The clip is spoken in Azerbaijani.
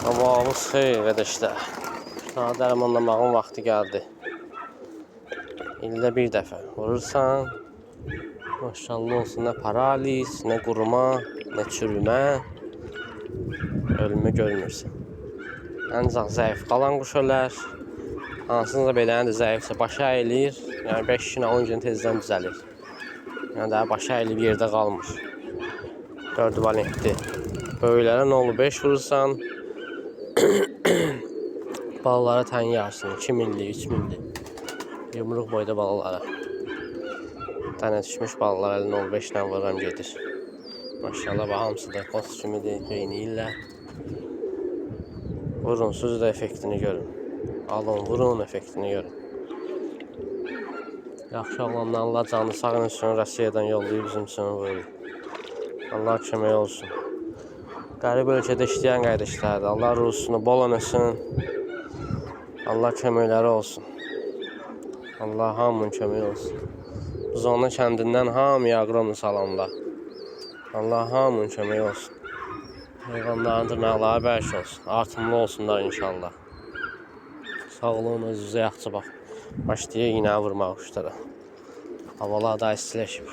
Sabahımız xeyir qardaşlar. Sana dərmanlamağın vaxtı gəldi. İldə bir dəfə vurursan. Maşallah olsun, nə paraliz, nə quruma, nə çürümə. Ölümü görmürsən. Ancaq zəif qalan quş ölər. Hansınca beləndə zəifsə başa əyilir. Yəni 5 gün, 10 gün tezdən düzəlir. Yəni daha başa əyilib yerdə qalmır. 4 valentli. Böyüklərə 0,5 vurursan. Balalara tanıyarsın. 2 millik, 3 millik. Yumruq boyda balalara. Dənə düşmüş balalar 0,5 ilə vururam gedir. Maşallah hamısı da post kimidir, peynirlər. Vurun, siz də effektini görün. Alın, vurun, effektini görün. Yaxşı oğlanlar, Allah canı sağ olsun, Rusiyadan yollayıb bizim üçün vurur. Allah kömək olsun. Qərib ölkədə işləyən qardaşlardır. Allah ruhsunu bol eləsin. Allah köməkləri olsun. Allah hamının köməyi olsun. Zona kəndindən hamıya aqromlu salamlar. Allah hamının köməyi olsun. Heyvanların dırnaqları bərk olsun. Artımlı olsunlar inşallah. Sağ olun, özünüzə yaxşı bax. Başlayır iynə vurmaq quşlara. Havalar da istiləşib.